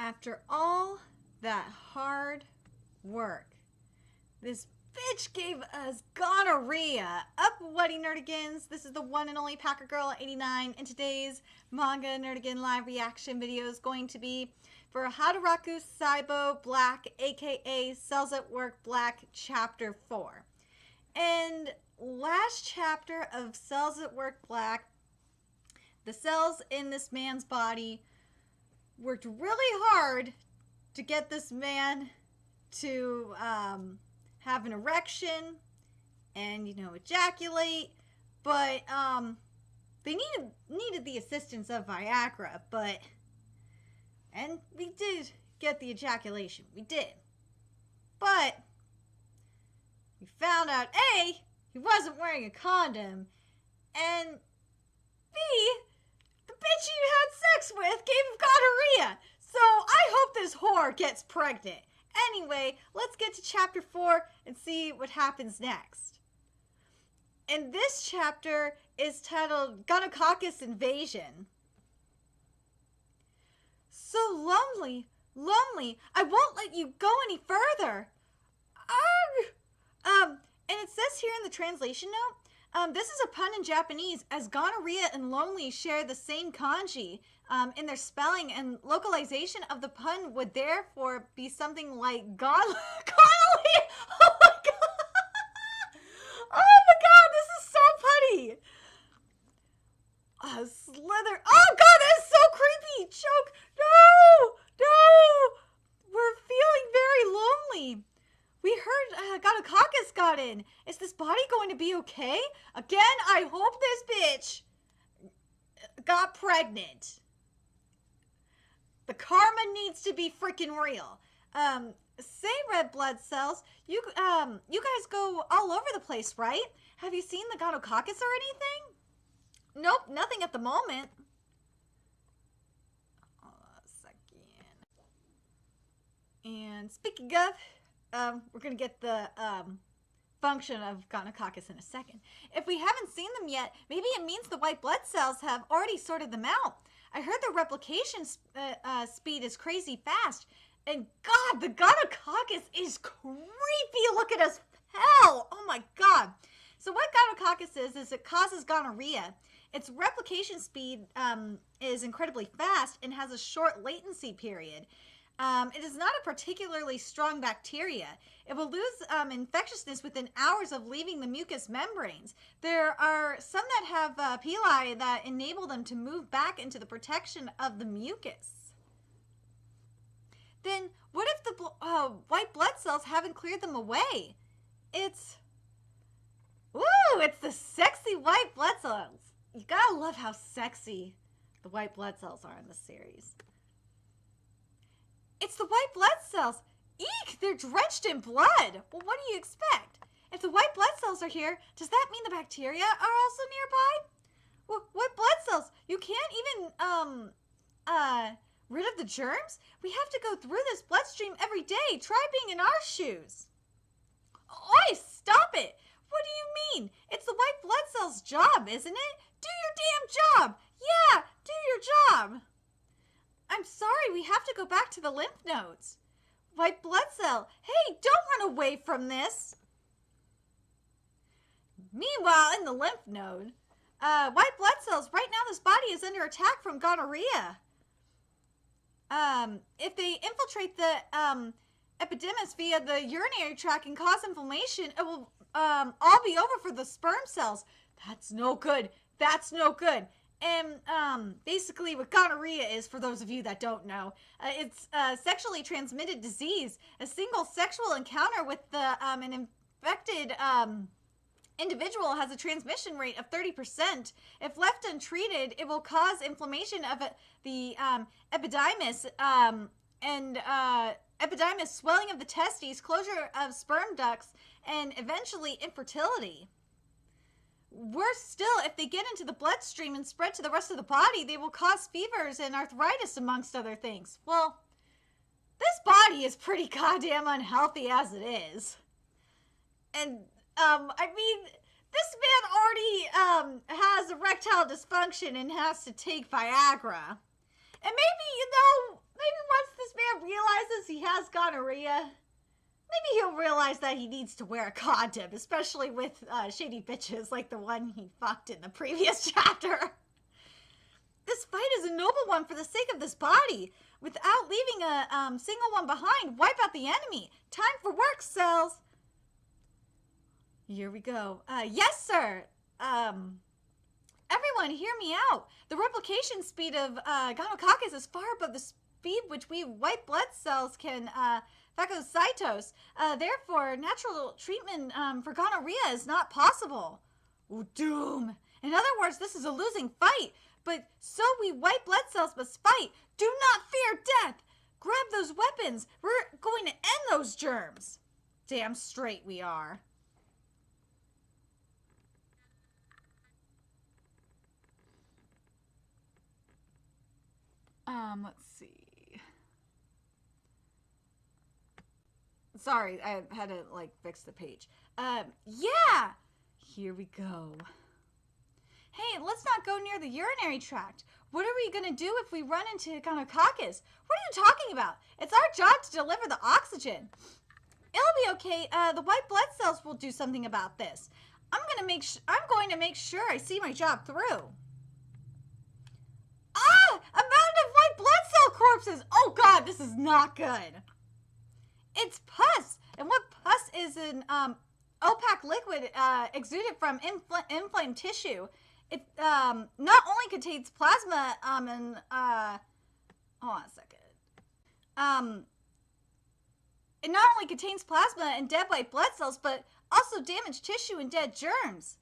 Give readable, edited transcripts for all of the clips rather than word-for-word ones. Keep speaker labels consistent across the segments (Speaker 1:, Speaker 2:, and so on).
Speaker 1: After all that hard work, this bitch gave us gonorrhea. Up, Whatty Nerdigans? This is the one and only Packer Girl 89, and today's Manga Nerdigan live reaction video is going to be for Hataraku Saibo Black, aka Cells at Work Black, Chapter 4. And last chapter of Cells at Work Black, the cells in this man's body worked really hard to get this man to have an erection and, you know, ejaculate, but they needed the assistance of Viagra, and we did get the ejaculation, we did, but we found out A, he wasn't wearing a condom, and B, the bitch you had sex with gave him gonorrhea. So I hope this whore gets pregnant. Anyway, let's get to chapter 4 and see what happens next. And this chapter is titled Gonococcus Invasion. So lonely, lonely, I won't let you go any further. And it says here in the translation note, this is a pun in Japanese, as gonorrhea and lonely share the same kanji in their spelling, and localization of the pun would therefore be something like gonorrhea. Oh my god! Oh my god, this is so funny! Slither. Oh god, that is so creepy! Choke! No! No! We're feeling very lonely. We heard Gonococcus got in. Is this body going to be okay? Again, I hope this bitch got pregnant. The karma needs to be freaking real. Say, red blood cells, you guys go all over the place, right? Have you seen the Gonococcus or anything? Nope, nothing at the moment. Hold on a second. And speaking of, we're going to get the function of Gonococcus in a second. If we haven't seen them yet, maybe it means the white blood cells have already sorted them out. I heard their replication speed is crazy fast. And God, the Gonococcus is creepy looking as hell. Oh my God. So what Gonococcus is it causes gonorrhea. Its replication speed is incredibly fast and has a short latency period. It is not a particularly strong bacteria. It will lose infectiousness within hours of leaving the mucous membranes. There are some that have pili that enable them to move back into the protection of the mucus. Then, what if the white blood cells haven't cleared them away? It's the sexy white blood cells. You gotta love how sexy the white blood cells are in this series. It's the white blood cells. Eek, they're drenched in blood. Well, what do you expect? If the white blood cells are here, does that mean the bacteria are also nearby? Well, white blood cells, you can't even, rid of the germs? We have to go through this bloodstream every day. Try being in our shoes. Oi, stop it. What do you mean? It's the white blood cells' job, isn't it? Do your damn job. Yeah, do your job. I'm sorry, we have to go back to the lymph nodes. White blood cell, hey, don't run away from this. Meanwhile, in the lymph node, white blood cells, right now this body is under attack from gonorrhea. If they infiltrate the epidermis via the urinary tract and cause inflammation, it will all be over for the sperm cells. That's no good. That's no good. And basically what gonorrhea is, for those of you that don't know, it's a sexually transmitted disease. A single sexual encounter with an infected individual has a transmission rate of 30%. If left untreated, it will cause inflammation of the epidermis epidermis, swelling of the testes, closure of sperm ducts, and eventually infertility. Worse still, if they get into the bloodstream and spread to the rest of the body, they will cause fevers and arthritis, amongst other things. Well, this body is pretty goddamn unhealthy as it is. And, I mean, this man already has erectile dysfunction and has to take Viagra. And maybe, you know, maybe once this man he has gonorrhea, maybe he'll realize that he needs to wear a condom, especially with shady bitches like the one he fucked in the previous chapter. This fight is a noble one for the sake of this body. Without leaving a single one behind, wipe out the enemy. Time for work, Cells. Here we go. Yes, sir. Everyone, hear me out. The replication speed of gonococcus is far above the speed which we white blood cells can phagocytose. Therefore, natural treatment for gonorrhea is not possible. Ooh, doom. In other words, this is a losing fight. But so we white blood cells must fight. Do not fear death. Grab those weapons. We're going to end those germs. Damn straight we are. Let's see. Sorry, I had to, fix the page. Yeah! Here we go. Hey, let's not go near the urinary tract. What are we gonna do if we run into gonococcus? What are you talking about? It's our job to deliver the oxygen. It'll be okay. The white blood cells will do something about this. I'm going to make sure I see my job through. Ah! A mountain of white blood cell corpses! Oh god, this is not good. It's pus! And what pus is an opaque liquid exuded from inflamed tissue. It not only contains plasma and hold on a second. It not only contains plasma and dead white blood cells, but also damaged tissue and dead germs.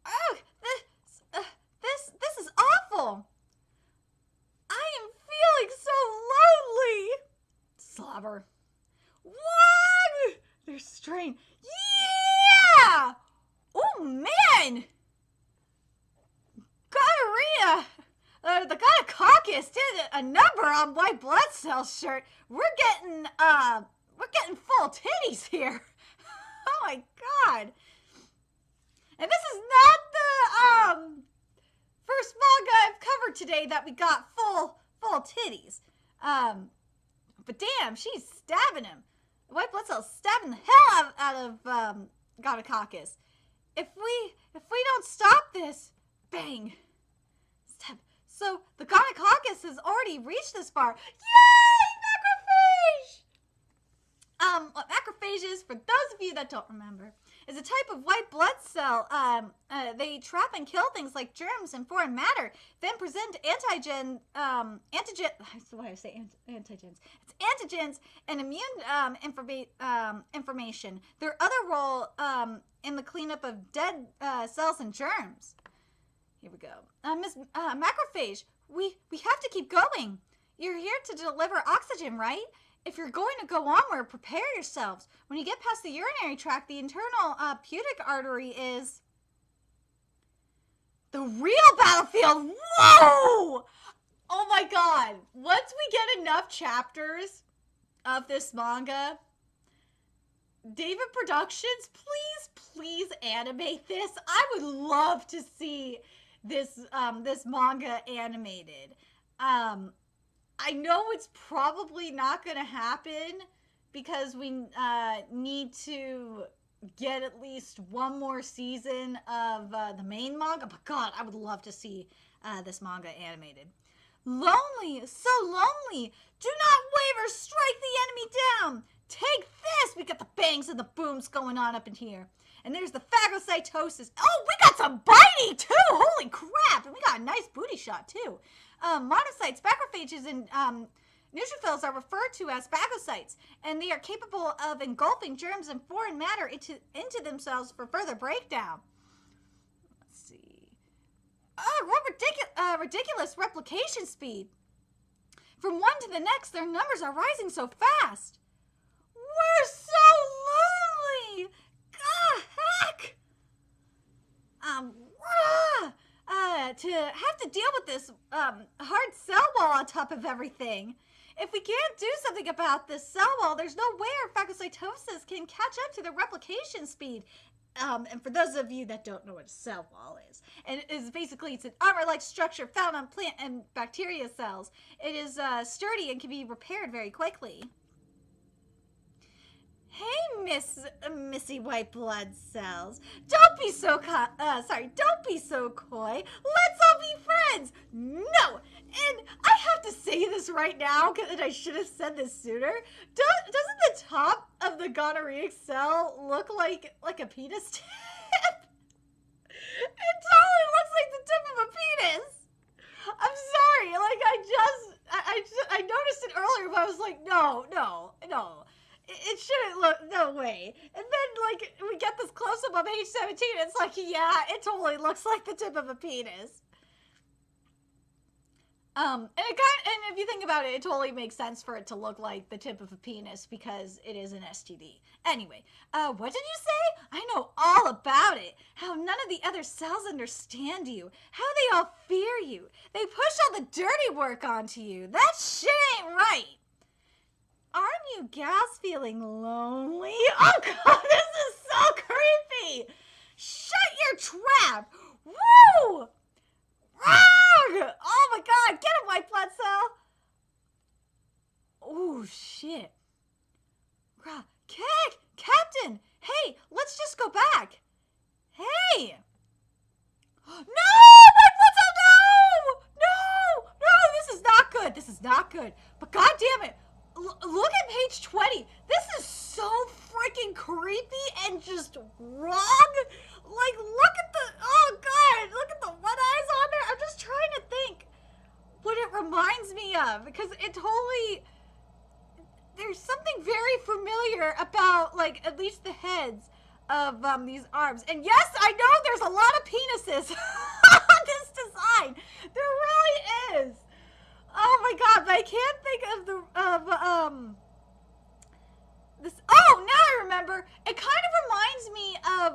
Speaker 1: Oh, this is awful. I am feeling so lonely. Slobber. What? They're strained. Yeah! Oh, man! Gonorrhea! The gonococcus did a number on white blood cell shirt. We're getting full titties here. Oh my god. And this is not the first manga I've covered today that we got full titties. But damn, she's stabbing him. White blood cells stabbing the hell out of gonococcus. If we don't stop this, bang. Stab. So the gonococcus has already reached this far. Yay, macrophage! What macrophage is, for those of you that don't remember, is a type of white blood cell. They trap and kill things like germs and foreign matter, then present antigens. Why I say antigens? It's antigens and immune information. Their other role in the cleanup of dead cells and germs. Here we go. Miss Macrophage, we have to keep going. You're here to deliver oxygen, right? If you're going to go onward, prepare yourselves. When you get past the urinary tract, the internal pubic artery is the real battlefield. Whoa! Oh my god. Once we get enough chapters of this manga, David Productions, please animate this. I would love to see this manga animated. I know it's probably not going to happen because we need to get at least one more season of the main manga. But God, I would love to see this manga animated. Lonely, so lonely. Do not waver. Strike the enemy down. Take this. We got the bangs and the booms going on up in here. And there's the phagocytosis. Oh, we got some bitey too. Holy crap. And we got a nice booty shot too. Monocytes, macrophages, and neutrophils are referred to as phagocytes, and they are capable of engulfing germs and foreign matter into themselves for further breakdown. Let's see. Oh, what ridiculous replication speed. From one to the next, their numbers are rising so fast. We're so lonely. Heck. To have to deal with this hard cell wall on top of everything. If we can't do something about this cell wall, there's no way our phagocytosis can catch up to the replication speed. And for those of you that don't know what a cell wall is, and it is basically, it's an armor-like structure found on plant and bacteria cells. It is sturdy and can be repaired very quickly. Hey, Missy White Blood Cells. Don't be so don't be so coy. Let's all be friends. No! And I have to say this right now, and I should have said this sooner. Doesn't the top of the gonorrheic cell look like a penis tip? It totally looks like the tip of a penis. I'm sorry, like I noticed it earlier, but I was like, no. It shouldn't look, no way. And then, like, we get this close-up on page 17, and it's like, yeah, it totally looks like the tip of a penis. And if you think about it, it totally makes sense for it to look like the tip of a penis because it is an STD. Anyway, what did you say? I know all about it. How none of the other cells understand you. How they all fear you. They push all the dirty work onto you. That shit ain't right. Aren't you gals feeling lonely? Oh god, this is so creepy! Shut your trap! Woo! Rog! Oh my god, get him, White Blood Cell! Oh shit. Captain! Hey, let's just go back! Hey! No! White Blood Cell, no! No, this is not good, this is not good. But god damn it! Look at page 20. This is so freaking creepy and just wrong. Like, look at the, oh god, look at the wet eyes on there. I'm just trying to think what it reminds me of, because it totally, there's something very familiar about, like, at least the heads of these arms. And yes, I know there's a lot of penises on this design. There really is. Oh my god, but I can't think of this. Oh, now I remember. It kind of reminds me of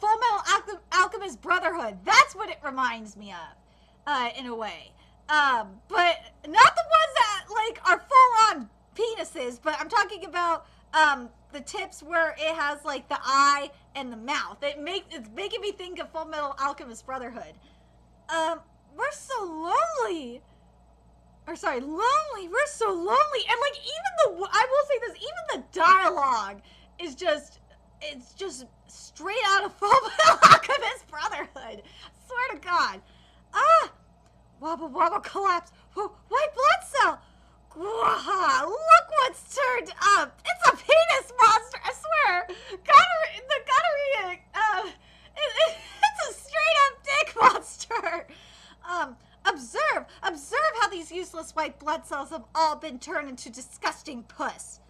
Speaker 1: Full Metal Alchemist Brotherhood. That's what it reminds me of, in a way. But not the ones that like are full on penises. But I'm talking about the tips where it has like the eye and the mouth. It's making me think of Full Metal Alchemist Brotherhood. We're so lonely. Or sorry, lonely. We're so lonely. And like I will say this, even the dialogue is just, it's just straight out of Full Metal Alchemist Brotherhood. Swear to God. Ah! Wobble wobble collapse. Whoa, White Blood Cell. Look what's turned up. It's a penis monster. I swear. The gonorrhea. It's a straight up dick monster. Observe how these useless white blood cells have all been turned into disgusting puss.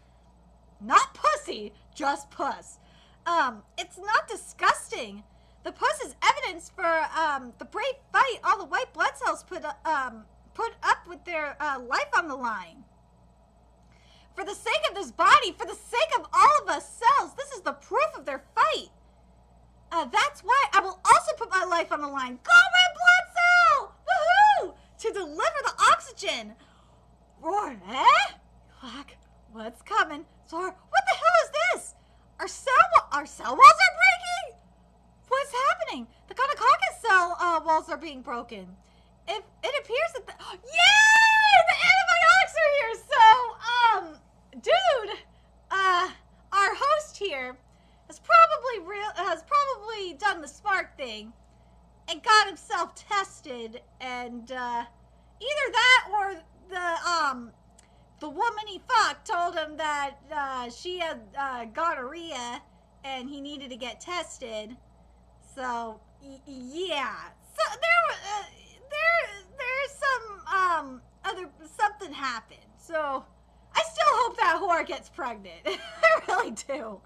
Speaker 1: Not pussy, just puss. It's not disgusting. The puss is evidence for the brave fight all the white blood cells put up with their life on the line. For the sake of this body, for the sake of all of us cells, this is the proof of their fight. That's why I will also put my life on the line. Go, red blood cell! Woohoo! To deliver the oxygen. Roar, eh? Quack, what's coming? Zor, what the hell is this? Our cell walls are breaking? What's happening? The gonococcus cell walls are being broken. It appears that yay! The antibiotics are here. So, dude, our host here has probably done the smart thing and got himself tested, and either that or the woman he fucked told him that she had gonorrhea and he needed to get tested. So yeah, so there's some something happened. So I still hope that whore gets pregnant. I really do.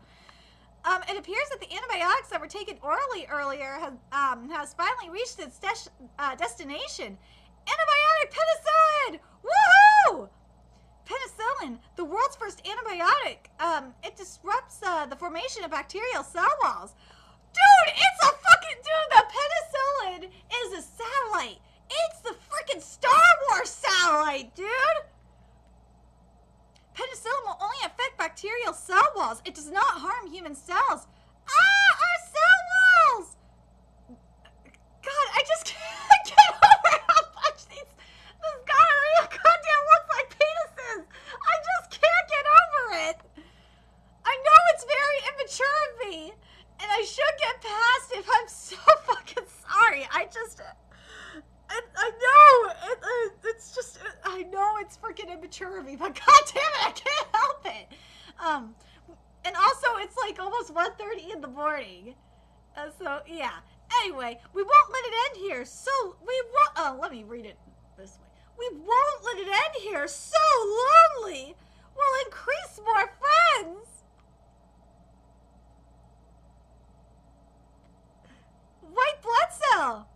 Speaker 1: It appears that the antibiotics that were taken orally earlier has finally reached its destination. Antibiotic penicillin! Woohoo! Penicillin, the world's first antibiotic. It disrupts the formation of bacterial cell walls. Dude, the penicillin is a satellite. It's the freaking Star Wars satellite, dude. Penicillin will only affect bacterial cell walls. It does not harm human cells. Ah, our cell premature of me, but god damn it, I can't help it. And also it's like almost 1:30 in the morning. So yeah. Anyway, we won't let it end here. So we won't. Let me read it this way. We won't let it end here. So lonely. We'll increase more friends. White blood cell.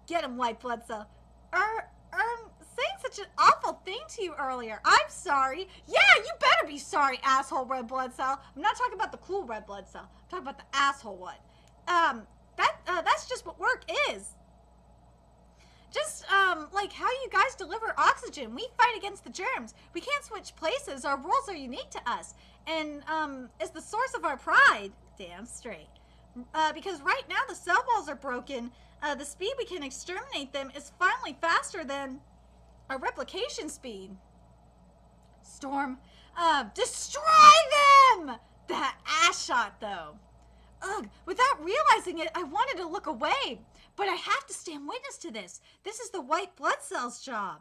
Speaker 1: Get him, white blood cell. Saying such an awful thing to you earlier. I'm sorry. Yeah, you better be sorry, asshole red blood cell. I'm not talking about the cool red blood cell. I'm talking about the asshole one. That's just what work is. Just, like how you guys deliver oxygen. We fight against the germs. We can't switch places. Our rules are unique to us. And, it's the source of our pride. Damn straight. Because right now the cell walls are broken. The speed we can exterminate them is finally faster than our replication speed. Storm, destroy them! That ass shot, though. Ugh, without realizing it, I wanted to look away. But I have to stand witness to this. This is the white blood cell's job.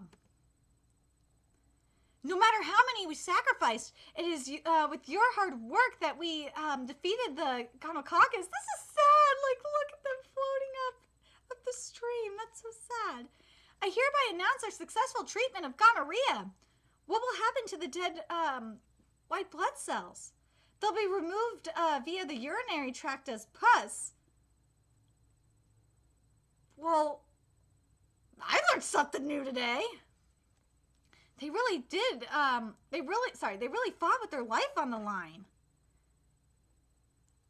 Speaker 1: No matter how many we sacrificed, it is with your hard work that we defeated the gonococcus. This is sad. Like, look at them floating up the stream. That's so sad. I hereby announce our successful treatment of gonorrhea. What will happen to the dead white blood cells? They'll be removed via the urinary tract as pus. Well, I learned something new today. They really did, they really fought with their life on the line.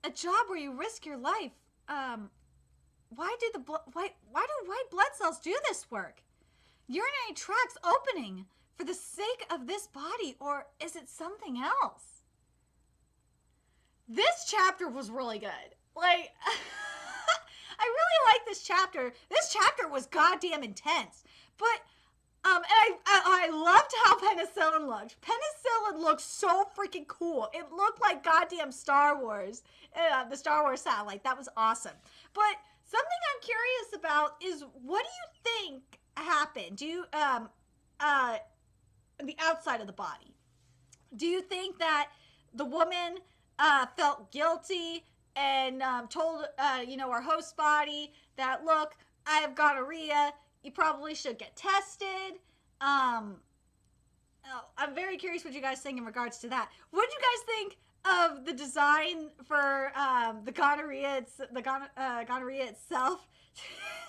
Speaker 1: A job where you risk your life. Why do white blood cells do this work? Urinary tracts opening for the sake of this body, or is it something else? This chapter was really good. Like, I really like this chapter. This chapter was goddamn intense. But, and I loved how penicillin looked. Penicillin looked so freaking cool. It looked like goddamn Star Wars. The Star Wars satellite. That was awesome. But something I'm curious about is, what do you think happened? Do you, the outside of the body? Do you think that the woman felt guilty and told, our host body that, look, I have gonorrhea, you probably should get tested? I'm very curious what you guys think in regards to that. What do you guys think of the design for the gonorrhea, gonorrhea itself?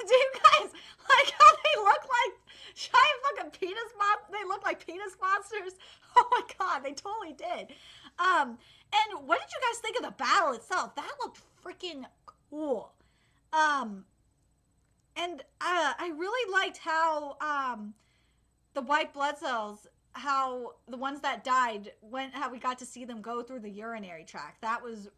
Speaker 1: Do you guys like how they look like giant fucking penis monsters? They look like penis monsters. Oh my god, they totally did. And what did you guys think of the battle itself? That looked freaking cool. And I really liked how the white blood cells, how the ones that died, how we got to see them go through the urinary tract. That was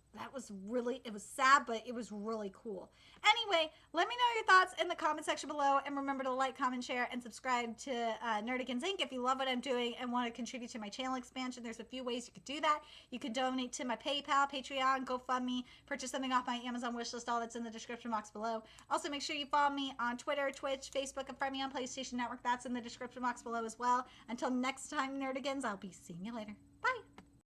Speaker 1: really, it was sad, but it was really cool. Anyway, let me know your thoughts in the comment section below, and remember to like, comment, share, and subscribe to Nerdigans Inc. if you love what I'm doing and want to contribute to my channel expansion. There's a few ways you could do that. You could donate to my PayPal, Patreon, GoFundMe, purchase something off my Amazon wishlist, all that's in the description box below. Also, make sure you follow me on Twitter, Twitch, Facebook, and friend me on PlayStation Network. That's in the description box below as well. Until next time, Nerdigans, I'll be seeing you later.